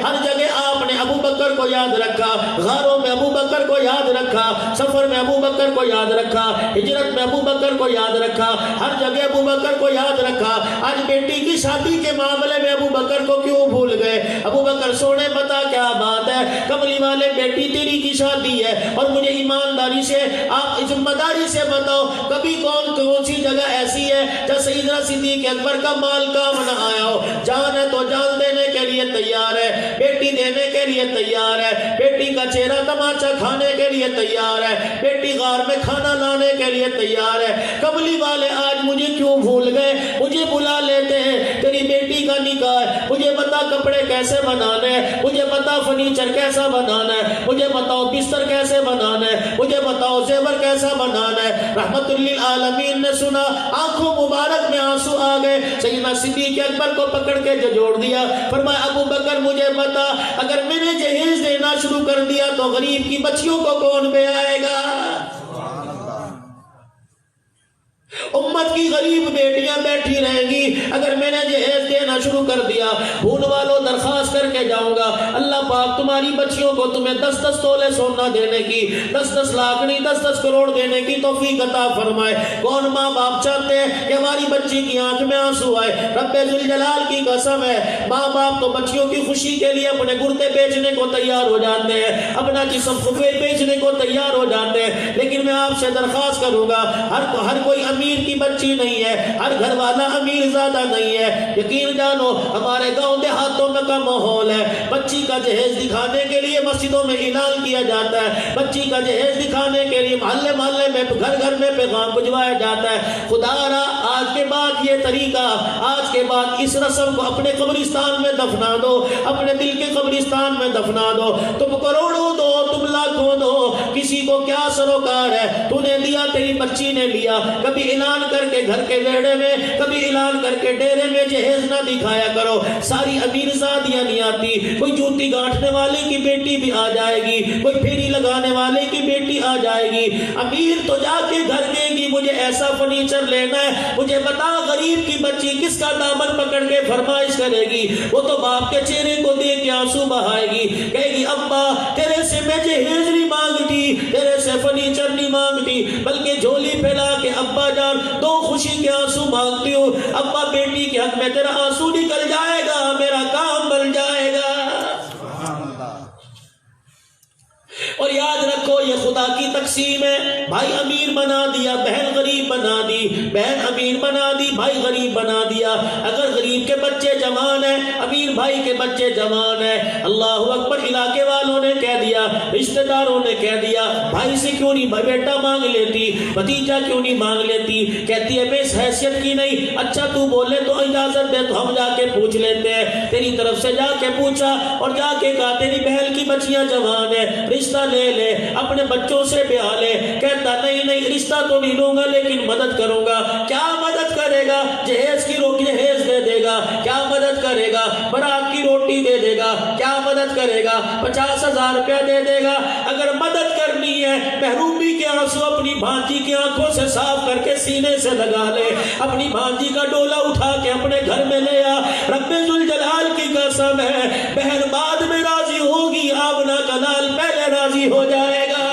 ہر جگہ آپ نے ابو بکر کو یاد رکھا, غاروں میں ابو بکر کو یاد رکھا, سفر میں ابو بکر کو یاد رکھا, ہجرت میں ابو بکر کو یاد رکھا, ہر جگہ ابو بکر کو یاد رکھا. آج بیٹی کی شادی کے معاملے میں ابو بکر کو کیوں بھول گئے؟ ابو بکر سونے بتا کیا بات ہے, کملی والے بیٹی تیری کی شادی ہے اور مجھے ایمانداری سے آپ ذمہ داری سے بتاؤ کبھی کون سی جگہ ایسی ہے جہاں سیدنا صدیق اکبر کا مال کام نہ آیا ہو. جان ہے تو جان دینے کے لیے تیار ہے, بیٹی دینے کے لیے تیار ہے, بیٹی کا چہرہ تماچا کھانے کے لیے تیار ہے، بیٹی غار میں کھانا لانے کے لیے تیار ہے۔ کملی والے آج مجھے کیوں بھول گئے؟ مجھے بلا لیتے ہیں، تیری بیٹی کا نکاح ہے، مجھے بتا کپڑے کیسے بنانے ہیں، مجھے بتا فرنیچر کیسا بنانا ہے، مجھے بتاؤ بستر کیسے بنانا ہے، مجھے بتاؤ زیور کیسا بنانا ہے۔ رحمت للعالمین نے سنا، آنکھوں مبارک میں آنسو آ گئے، سیدنا صدیق اکبر کو پکڑ کے جھنجھوڑ دیا، فرمایا ابو بکر مجھے بتا، اگر میں نے جہیز دینا شروع کر دیا تو غریب کی بچیوں کو کون بے آئے گا؟ امت کی غریب بیٹیاں بیٹھی رہیں گی، اگر میں نے جہیز دینا شروع کر دیا۔ بھون والوں درخواست کر کے جاؤں گا، اللہ پاک تمہاری بچیوں کو تمہیں 10-10 تولے سونا دینے کی، 10-10 لاکھ نہیں 10-10 کروڑ دینے کی توفیق عطا فرمائے۔ کون ماں باپ چاہتے ہیں کہ ہماری بچی کی آنکھ میں آنسو آئے؟ رب ذوالجلال کی قسم ہے، ماں باپ تو بچیوں کی خوشی کے لیے اپنے گردے بیچنے کو تیار ہو جاتے ہیں، اپنا جسم بیچنے کو تیار ہو جاتے ہیں، لیکن میں آپ سے درخواست کروں گا، ہر کوئی امیر کی بچی نہیں ہے، ہر گھر والا امیر زیادہ نہیں ہے۔ یقین جانو ہمارے گاؤں دیہاتوں میں کا ماحول ہے، بچی کا جہیز دکھانے کے لیے مسجدوں میں اعلان کیا جاتا ہے، بچی کا جہیز دکھانے کے لیے محلے محلے میں گھر میں پیغام بھجوایا جاتا ہے۔ خدا را آج کے بعد یہ طریقہ، آج کے بعد اس رسم کو اپنے قبرستان میں دفنا دو، اپنے دل کے قبرستان میں دفنا دو۔ تم کروڑوں دو، تم لاکھوں دو، کسی کو کیا سروکار ہے؟ تو نے دیا، تیری بچی نے لیا۔ کبھی اعلان کر کے گھر کے بیڑے میں، کبھی اعلان کر کے ڈیرے میں جہیز نہ دکھایا کرو۔ ساری امیر زادیاں نہیں آتی، کوئی جوتی گانٹھنے والے کی بیٹی بھی آ جائے گی، کوئی پھیری لگانے والے کی بیٹی آ جائے گی۔ امیر تو جا کے گھر دے گی، مجھے ایسا فرنیچر لینا ہے، مجھے بتا غریب کی بچی کس کا دامن پکڑ کے فرمائش کرے گی؟ وہ تو باپ کے چہرے کو دیکھ کے آنسو بہائے گی، کہے گی ابا تیرے سے میں جہیز نہیں مانگتی، تیرے سے فرنیچر نہیں مانگتی، بلکہ جھولی پھیلا کے ابا جان دو خوشی کے آنسو مانگتی ہوں۔ ابا بیٹی کے حق میں تیرا آنسو نکل جائے گا، میرا کام بن جائے گا۔ اور یاد رکھو یہ خدا کی تقسیم ہے، بھائی امیر بنا دیا، بہن غریب بنا دی، بہن امیر بنا دی، بھائی غریب بنا دیا۔ اگر غریب کے بچے جوان ہیں، امیر بھائی کے بچے جوان ہیں، اللہ اکبر، علاقے والوں نے کہہ دیا، رشتہ داروں نے کہہ دیا، بھائی سے کیوں نہیں بیٹا مانگ لیتی، بھتیجا کیوں نہیں مانگ لیتی؟ کہتی ہے میں اس حیثیت کی نہیں، اچھا تو بولے تو اجازت دے تو ہم جا کے پوچھ لیتے ہیں۔ تیری طرف سے جا کے پوچھا اور جا کے کہا تیری بہن کی بچیاں جوان ہیں، رشتہ لے لے، اپنے بچوں سے بیاہ لے۔ کہتا نہیں رشتہ تو نہیں لوں گا لیکن مدد کروں گا۔ کیا مدد کرے گا؟ جہیز کی روٹی جہیز دے دے گا۔ کیا مدد کرے گا؟ برات کی روٹی دے دے گا۔ کیا مدد کرے گا؟ 50,000 روپیہ دے دے گا۔ اگر مدد کرنی ہے، محرومی کے آنسو اپنی بھانجی کی آنکھوں سے صاف کر کے سینے سے لگا لے، اپنی بھانجی کا ڈولا اٹھا کے اپنے گھر میں لے آ۔ رب ذوالجلال کی قسم ہے، بہن بعد میں راضی ہوگی، آبنا کا لال پہلے راضی ہو جائے گا۔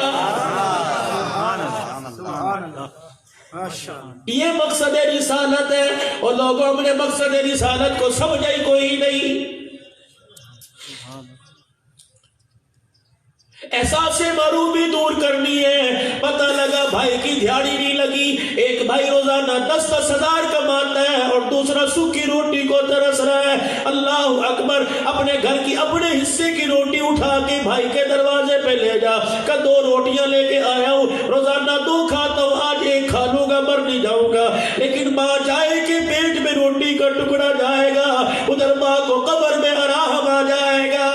یہ مقصد رسالت ہے، اور لوگوں نے مقصد رسالت کو سمجھا ہی کوئی نہیں۔ احساس محرومی دور کرنی ہے۔ پتہ لگا بھائی کی دھیاڑی نہیں لگی، ایک بھائی روزانہ 10-10 ہزار کماتا ہے اور دوسرا سوکھی روٹی کو ترس رہا ہے۔ اللہ اکبر، اپنے گھر کی اپنے حصے کی روٹی اٹھا کے بھائی کے دروازے پہ لے جا کہ 2 روٹیاں لے کے آیا ہوں، روزانہ 2 کھاتا ہوں، آج 1 کھا لوں گا، مر نہیں جاؤں گا۔ لیکن ماں جائے کہ پیٹ میں روٹی کا ٹکڑا جائے گا، ادھر ماں کو قبر میں آرام آ جائے گا۔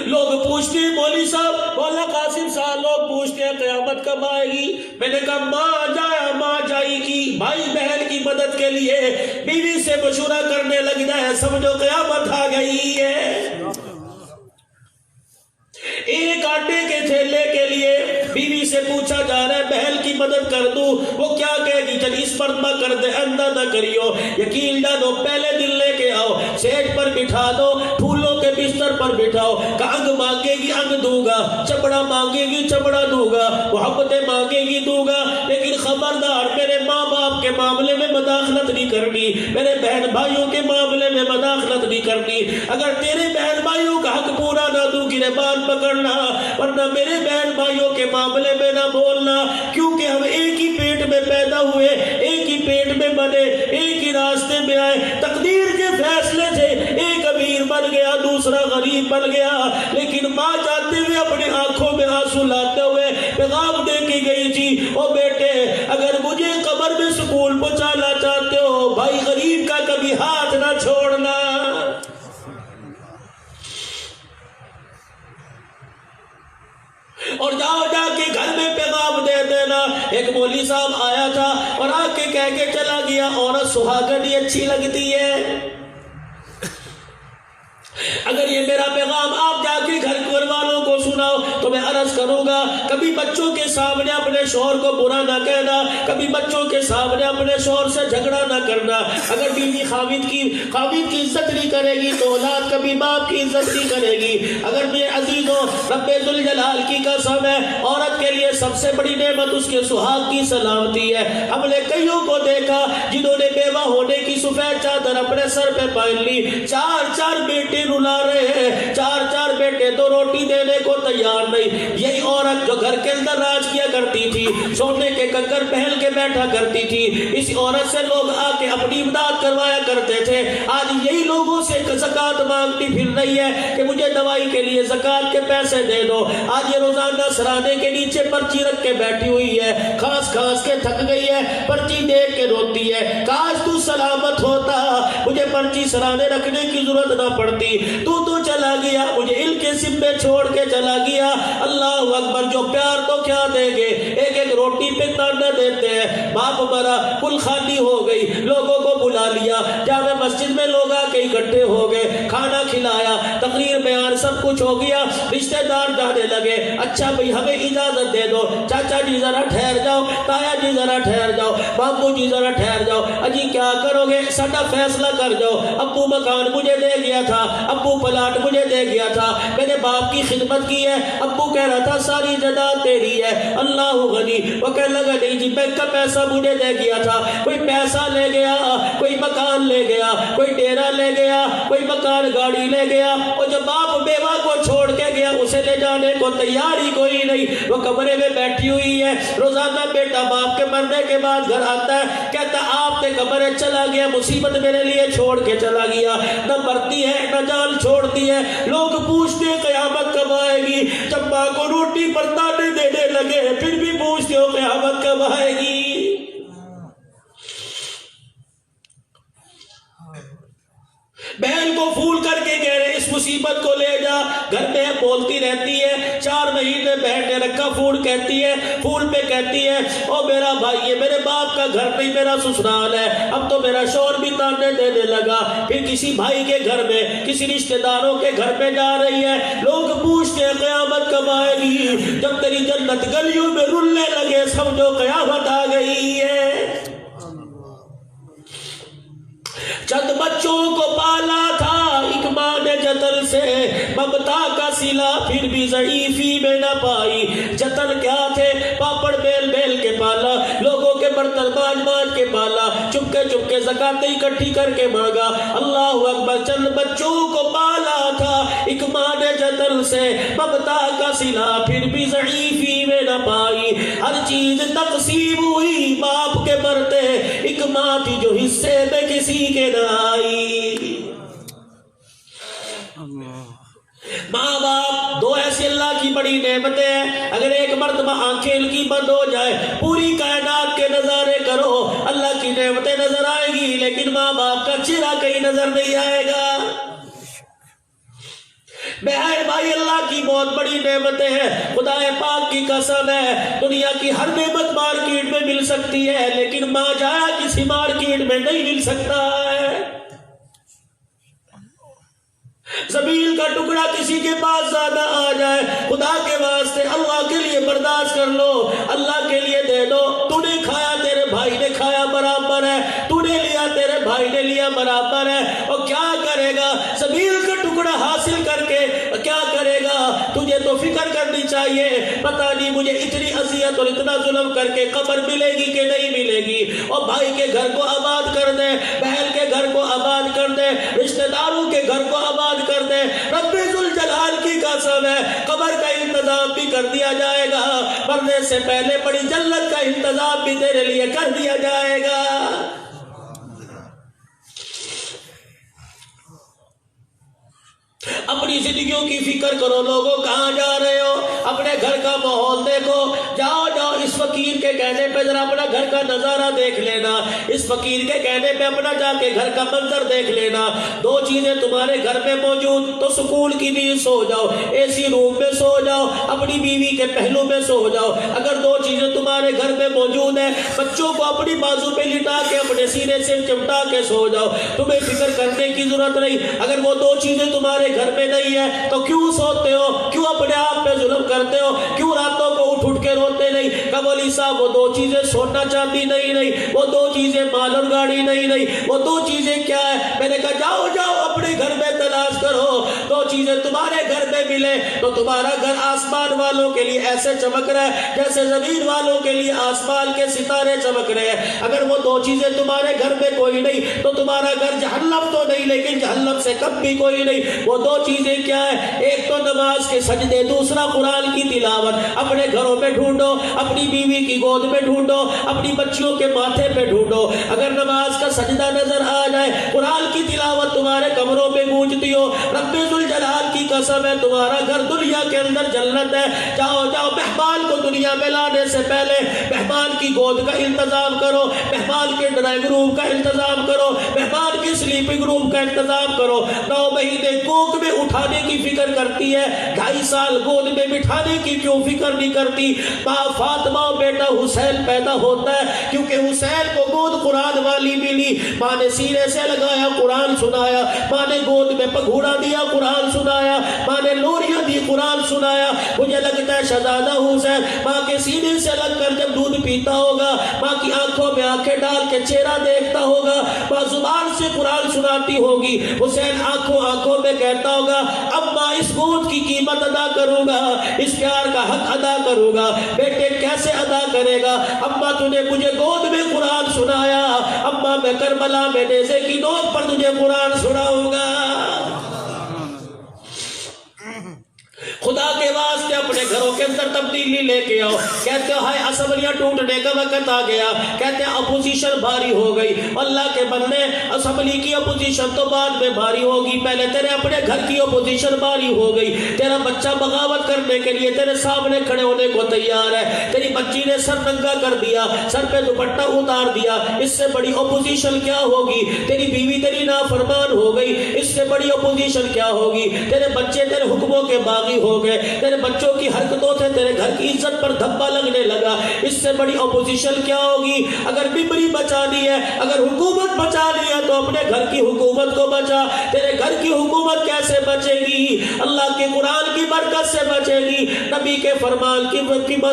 لوگ پوچھتے ہیں مولوی صاحب، مولانا قاسم صاحب، لوگ پوچھتے ہیں قیامت کب آئے گی؟ میں نے کہا ماں جائے گی، بھائی بہن کی مدد کے لیے بیوی سے مشورہ کرنے لگ جائے، سمجھو قیامت آ گئی ہے۔ ایک آٹے کے تھیلے کے لیے بیوی سے پوچھا جا رہا ہے بہن کی مدد کر دوں، وہ کیا کہے گی؟ چل اس پر نہ کر دے، اندھا نہ کریو، یقین جانو پہلے دن لے کے آؤ، سیج پر بٹھا دو، پھولوں کے بستر پر بٹھاؤ، کہ انگ مانگے گی انگ دوں گا، چمڑا مانگے گی چمڑا دوں گا، محبتیں مانگے گی دوں گا، لیکن خبردار میرے ماں باپ کے معاملے میں مداخلت نہیں کرنی، میرے بہن بھائیوں کے معاملے میں مداخلت نہیں کرنی۔ اگر تیرے بہن بھائیوں کا حق پورا نہ دوں، گریبان پکڑنا، ورنہ میرے بہن بھائیوں کے معاملے میں نہ بولنا، کیونکہ ہم ایک ہی پیٹ میں پیدا ہوئے، ایک ہی پیٹ میں بنے، ایک ہی راستے میں آئے، تقدیر کے فیصلے سے ایک امیر بن گیا، دوسرا دوسرا غریب بن گیا، لیکن ماں جاتے ہوئے اپنی آنکھوں میں آنسو لاتے ہوئے پیغام دے کے گئی تھی، او بیٹے اگر مجھے قبر میں سکون پہنچانا چاہتے ہو، بھائی غریب کا کبھی ہاتھ نہ چھوڑنا۔ اور جاؤ جا کے گھر میں پیغام دے دینا۔ ایک مولوی صاحب آیا تھا اور آ کے کہہ کے چلا گیا، عورت سہاگنی اچھی لگتی ہے۔ اگر یہ میرا پیغام آپ جا کے گھر والوں کو سناؤ تو میں عرض کروں گا کبھی بچوں کے سامنے اپنے شوہر کو برا نہ کہنا، کبھی بچوں کے سامنے اپنے شوہر سے جھگڑا نہ کرنا۔ اگر بیوی خاوند کی عزت نہیں کرے گی تو اولاد کبھی باپ کی عزت نہیں کرے گی۔ اگر میرے عزیزوں، رب ذوالجلال کی قسم ہے، عورت کے لیے سب سے بڑی نعمت اس کے سہاگ کی سلامتی ہے۔ ہم نے کئیوں کو دیکھا جنہوں نے بیوہ ہونے کی سفید چادر اپنے سر پہ پہن لی، چار بیٹے رلا رہے ہیں، چار بیٹے تو روٹی دینے کو تیار نہیں۔ یہی عورت جو گھر کے اندر راج کیا کرتی تھی، سونے کے کنکر پہن کے بیٹھا کرتی تھی، اس عورت سے لوگ آ کے اپنی امداد کروایا کرتے تھے۔ آج یہی لوگوں سے زکوٰۃ مانگتی پھر رہی ہے کہ مجھے دوائی کے لیے زکوٰۃ کے پیسے دے دو۔ آج یہ روزانہ سرانے کے نیچے پرچی رکھ کے بیٹھی ہوئی ہے، کھانس کے تھک گئی ہے، پرچی دیکھ کے روتی ہے، کاش تو سلامت ہوتا، مجھے پرچی سرانے رکھنے کی ضرورت نہ پڑتی، تو چلا گیا، مجھے علم کے سمبے چھوڑ کے چلا گیا۔ اللہ اکبر، جو پیار تو کیا دیں گے، ایک روٹی پہ تانا دیتے ہیں۔ باپ مرا، کل خالی ہو گئی، لوگوں کو بلا لیا، جامع مسجد میں لوگ آ کے اکٹھے ہو گئے، کھانا کھلایا، تقریر بیان سب کچھ ہو گیا، رشتہ دار جانے لگے، اچھا بھئی ہمیں اجازت دے دو، چاچا جی ذرا ٹھہر جاؤ، تایا جی ذرا ٹھہر جاؤ، بابو جی ذرا ٹھہر جاؤ، اجی کیا کرو گے، ساڈا فیصلہ کر جاؤ۔ ابو مکان مجھے دے گیا تھا، ابو پلاٹ مجھے دے گیا تھا، میں نے باپ کی خدمت کی ہے، ابو کہہ رہا تھا ساری جائیداد تیری ہے، اللہ غنی، وہ کہنے لگا نہیں جی بینک کا پیسہ مجھے دے گیا تھا، کوئی پیسہ لے گیا، کوئی مکان لے گیا، کوئی ڈیرا لے گیا، کوئی مکان گاڑی لے گیا، اور جو باپ بیوہ کو چھوڑ کے گیا اسے لے جانے کو تیار ہی کوئی نہیں۔ وہ کمرے میں بیٹھی ہوئی ہے، روزانہ بیٹا باپ کے مرنے کے بعد گھر آتا ہے، کہتا آپ نے کمرے چلا گیا، مصیبت میرے لیے چھوڑ کے چلا گیا، نہ مرتی ہے نہ جان چھوڑتی ہے۔ لوگ پوچھتے قیامت کب آئے گی، جب ماں کو روٹی پر تانے دینے لگے پھر بھی پوچھتے ہو قیامت کب آئے گی۔ بہن کو پھول کر کے کہہ رہے اس مصیبت کو لے جا، گھر میں بولتی رہتی ہے، 4 مہینے بہن نے رکھا، پھول کہتی ہے، پھول پہ کہتی ہے او میرا بھائی یہ میرے باپ کا گھر نہیں میرا سسرال ہے، اب تو میرا شوہر بھی تانے دینے لگا۔ پھر کسی بھائی کے گھر میں، کسی رشتہ داروں کے گھر میں جا رہی ہے، لوگ پوچھتے ہیں قیامت کب آئے گی، جب تیری جنت گلیوں میں رلنے لگے سمجھو قیامت آ گئی ہے۔ چند بچوں کو پالا تھا ایک ماں نے جتن سے، ممتا کا سلا پھر بھی ضعیفی میں نہ پائی۔ جتن کیا تھے، پاپڑ بیل بیل کے پالا، لوگوں کے برتن مانج مانج کے پالا، چپکے زکاتیں اکٹھی کر کے مانگا۔ اللہ اکبر، چند بچوں کو پالا تھا ایک ماں نے جتن سے، ممتا کا سلا پھر بھی ضعیفی میں نہ پائی۔ ہر چیز تقسیم ہوئی باپ کے برتے، ایک ماں تھی جو حصے میں کسی کے نہ آئی۔ ماں باپ دو ایسی اللہ کی بڑی نعمتیں ہیں، اگر ایک مرتبہ آنکھیں ان کی بند ہو جائے، پوری کائنات کے نظارے کرو، اللہ کی نعمتیں نظر آئے گی لیکن ماں باپ کا چہرہ کہیں نظر نہیں آئے گا۔ بہن بھائی، اللہ کی بہت بڑی نعمتیں ہیں، خدا پاک کی قسم ہے، دنیا کی ہر نعمت مارکیٹ میں مل سکتی ہے لیکن ماں جایا کسی مارکیٹ میں نہیں مل سکتا ہے۔ زمین کا ٹکڑا کسی کے پاس زیادہ آ جائے، خدا کے واسطے اللہ کے لیے برداشت کر لو، اللہ کے لیے دے دو۔ تو نے کھایا تیرے بھائی نے کھایا برابر ہے، تو نے لیا تیرے بھائی نے لیا برابر ہے، اور کیا کرے گا زمین کا ٹکڑا حاصل کر کے کیا کرے گا؟ تجھے تو فکر کرنی چاہیے، پتہ نہیں مجھے اتنی اذیت اور اتنا ظلم کر کے قبر ملے گی کہ نہیں ملے گی۔ اور بھائی کے گھر کو آباد کر دے، بہن کے گھر کو آباد کر دے، رشتہ داروں کے گھر کو آباد کر دے۔ رب ذوالجلال کی قسم ہے، قبر کا انتظام بھی کر دیا جائے گا، مرنے سے پہلے بڑی جنت کا انتظام بھی تیرے لیے کر دیا جائے گا۔ اپنی زندگیوں کی فکر کرو. لوگوں کہاں جا رہے ہو؟ اپنے گھر کا ماحول دیکھو. جاؤ جاؤ اس فقیر کے کہنے پہ ذرا اپنا گھر کا نظارہ دیکھ لینا. اس فقیر کے کہنے پہ اپنا جا کے گھر کا منظر دیکھ لینا. دو چیزیں تمہارے گھر میں موجود تو سکون کی نیند سو جاؤ. اے سی روم میں سو جاؤ, اپنی بیوی کے پہلو میں سو جاؤ. اگر دو چیزیں تمہارے گھر میں موجود ہیں, بچوں کو اپنی بازو پہ لٹا کے اپنے سینے سے چمٹا کے سو جاؤ. تمہیں فکر کرنے کی ضرورت نہیں. اگر وہ دو چیزیں تمہارے گھر میں نہیں ہے تو کیوں سوتے ہو؟ کیوں اپنے آپ پہ ظلم کرتے ہو؟ کیوں راتوں کو اٹھ کے روتے نہیں؟ کمولی صاحب وہ دو چیزیں سونا چاہتی نہیں, وہ دو چیزیں مال اور گاڑی نہیں, وہ دو چیزیں کیا ہے؟ میں نے کہا جاؤ جاؤ اپنے گھر میں تلاش کرو. دو چیزیں تمہارے گھر میں ملے تو تمہارا گھر آسمان والوں کے لیے ایسے چمک رہا ہے جیسے زمین والوں کے لیے آسمان کے ستارے چمک رہے ہیں. اگر وہ دو چیزیں تمہارے گھر میں کوئی نہیں تو تمہارا گھر جہنم تو نہیں لیکن جہنم سے کم بھی کوئی نہیں. وہ دو چیزیں کیا ہے؟ ایک تو نماز کے سجدے, دوسرا قرآن کی تلاوت. اپنے گھروں میں ڈھونڈو, اپنی بیوی کی گود میں ڈھونڈو, اپنی بچیوں کے ماتھے پہ ڈھونڈو. اگر نماز کا سجدہ نظر آ جائے, قرآن کی تلاوت تمہارے کمروں میں گونجتی ہو, رب ذوالجلال کی قسم ہے تمہارا گھر دنیا کے اندر جنت ہے. جاؤ جاؤ مہمان کو دنیا میں لانے سے پہلے مہمان کی گود کا انتظام کرو, مہمان کے ڈرائیونگ روم کا انتظام کرو, مہمان کی سلیپنگ روم کا انتظام کرو. 9 مہینے کوک میں اٹھانے کی فکر کرتی ہے, 2.5 سال گود میں بٹھانے کی کیوں فکر نہیں کرتی؟ ماں فاطمہ بیٹا حسین پیدا ہوتا ہے کیونکہ حسین کو گود قرآن والی ملی. ماں نے سینے سے لگایا, قرآن سنایا. ماں نے گود میں پگھوڑا دیا, قرآن سنایا. ماں نے لوریاں دی, قرآن سنایا. مجھے لگتا ہے شہزادہ حسین ماں کے سینے سے لگ کر جب دودھ پیتا ہوگا, ماں کی آنکھوں میں آنکھیں ڈال کے چہرہ دیکھتا ہوگا, ماں زبان سے قرآن سناتی ہوگی. حسین آنکھوں میں کہتا ہوگا اب ماں اس گود کی قیمت ادا کروں گا, اس پیار کا حق ادا کروں گا. بیٹے کیسے ادا کرے گا؟ اماں تجھے مجھے گود میں قرآن سنایا, اماں میں کربلا میں نیزے کی نوک پر تجھے قرآن سناؤں گا. خدا کے واسطے اپنے گھروں کے اندر تبدیلی لے کے آؤ. کہتے ہو ہائے اسمبلیاں ٹوٹنے کا وقت آ گیا, کہتے ہیں اپوزیشن بھاری ہو گئی. اللہ کے بندے اسمبلی کی اپوزیشن تو بعد میں بھاری ہوگی, پہلے تیرے اپنے گھر کی اپوزیشن بھاری ہو گئی. تیرا بچہ بغاوت کرنے کے لیے تیرے سامنے کھڑے ہونے کو تیار ہے. تیری بچی نے سر ننگا کر دیا, سر پہ دوپٹہ اتار دیا, اس سے بڑی اپوزیشن کیا ہوگی؟ تیری بیوی تیری نافرمان ہو گئی, اس سے بڑی اپوزیشن کیا ہوگی؟ تیرے بچے تیرے حکموں کے باغی ہو گئے, تیرے بچوں کی حرکتوں سے تیرے گھر کی عزت پر دھبا لگنے لگا, اس سے بڑی اپوزیشن کیا ہوگی؟ اگر ممبری بچانی ہے, اگر حکومت بچانی ہے تو اپنے گھر کی حکومت کو بچا. تیرے گھر کی حکومت کیسے بچے گی؟ اللہ کے قرآن کی برکت سے بچے گی, نبی کے فرمان کی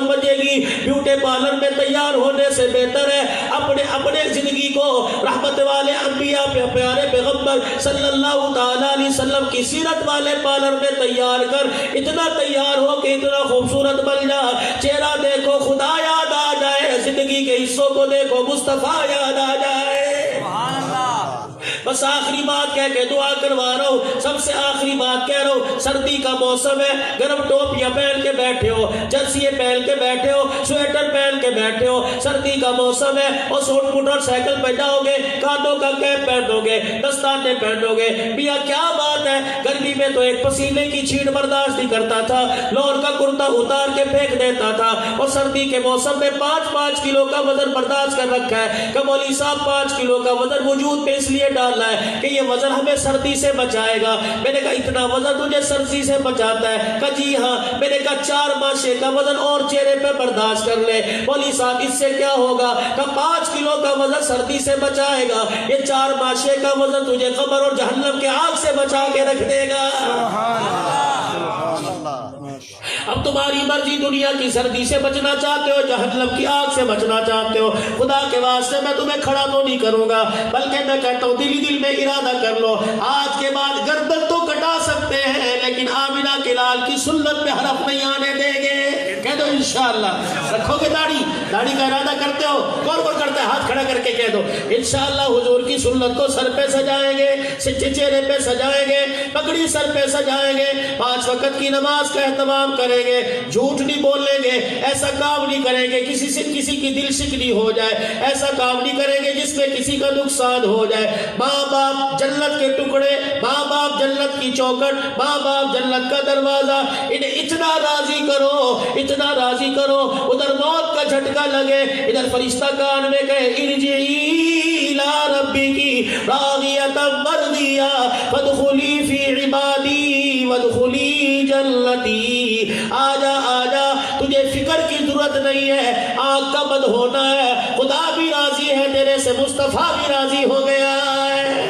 بچے گی. بیوٹی پارلر میں تیار ہونے سے بہتر ہے اپنے زندگی کو رحمت والے انبیاء پیارے پیغمبر صلی اللہ تعالی علیہ وسلم کی سیرت والے پارلر میں تیار کر. اتنا تیار ہو کہ اتنا خوبصورت بن جا, چہرہ دیکھو خدا یاد آ جائے, زندگی کے حصوں کو دیکھو مصطفیٰ یاد آ جائے. بس آخری بات کہہ کے دعا کروا رہا ہوں, سب سے آخری بات کہہ رہا ہوں. سردی کا موسم ہے, گرم ٹوپیاں پہن کے بیٹھے ہو, جرسیاں پہن کے بیٹھے ہو, سویٹر پہن کے بیٹھے ہو. سردی کا موسم ہے اور سوٹ موٹر سائیکل پہ جاؤ گے, کانوں کا کیپ پہنو گے, دستانے پہنو گے. میاں کیا بات ہے, گرمی میں تو ایک پسینے کی چھینٹ برداشت نہیں کرتا تھا, لون کا کرتا اتار کے پھینک دیتا تھا, اور سردی کے موسم میں 5 کلو کا وزن برداشت کر رکھا ہے. کمولی صاحب 5 کلو کا وزن وجود پہ اس لیے ڈالنا ہے کہ یہ وزن ہمیں سردی سے بچائے گا. میں نے کہا اتنا وزن تجھے سردی سے بچاتا ہے؟ کہ جی ہاں. میں نے کہا 4 ماشے کا وزن اور چہرے پہ برداشت کر لے. مولوی صاحب اس سے کیا ہوگا؟ کہ 5 کلو کا وزن سردی سے بچائے گا, یہ 4 ماشے کا وزن تجھے قبر اور جہنم کے آگ سے بچا کے رکھ دے گا. اب تمہاری مرضی, دنیا کی سردی سے بچنا چاہتے ہو, جہنم کی آگ سے بچنا چاہتے ہو. خدا کے واسطے میں تمہیں کھڑا تو نہیں کروں گا, بلکہ میں کہتا ہوں دل میں ارادہ کر لو, آج کے بعد گردن تو کٹا سکتے ہیں لیکن آمنہ کے لال کی سنت پہ حرف نہیں آنے دیں گے. کہہ دو انشاءاللہ. رکھو گے داڑھی کا ارادہ کرتے ہو؟ کون کون کرتا ہے؟ ہاتھ کھڑا کر کے کہہ دو انشاءاللہ حضور کی سنت کو سر پہ سجائیں گے, چہرے پہ سجائیں گے, پگڑی سر پہ سجائیں گے, 5 وقت کی نماز کا اہتمام کریں گے, جھوٹ نہیں بولیں گے, ایسا کام نہیں کریں گے کسی سے کسی کی دل شکنی ہو جائے, ایسا کام نہیں کریں گے جس میں کسی کا نقصان ہو جائے. ماں باپ جنت کے ٹکڑے, ماں باپ جنت کی چوکٹ, ماں باپ جنت کا دروازہ, انہیں اتنا راضی کرو, اتنا راضی کرو, ادھر موت کا جھٹکا لگے, ادھر فرشتہ کان میں کہے ارجعی الی ربکی راضیۃ مرضیہ فادخلی فی عبادی وادخلی جنتی. آجا آجا, تجھے فکر کی ضرورت نہیں ہے, آنکھ کا بند ہونا ہے, خدا بھی راضی ہے تیرے سے, مصطفیٰ بھی راضی ہو گیا ہے.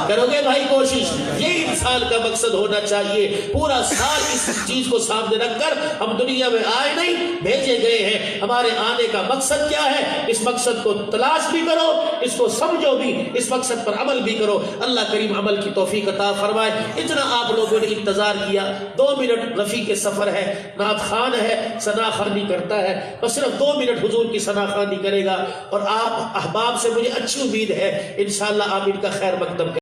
کرو گے بھائی کوشش؟ یہ انسان کا مقصد ہونا چاہیے. پورا سال اس چیز کو سامنے رکھ کر ہم دنیا میں آئے نہیں, بھیجے گئے ہیں. ہمارے آنے کا مقصد کیا ہے؟ اس مقصد کو تلاش بھی کرو, اس کو سمجھو بھی, اس مقصد پر عمل بھی کرو. اللہ کریم عمل کی توفیق عطا فرمائے. اتنا آپ لوگوں نے انتظار کیا, 2 منٹ رفیع کے سفر ہے, نعت خوان ہے, ثنا خوانی کرتا ہے, بس صرف 2 منٹ حضور کی ثنا خوانی کرے گا. اور آپ احباب سے مجھے اچھی امید ہے انشاءاللہ آپ ان کا خیر مقدم کریں.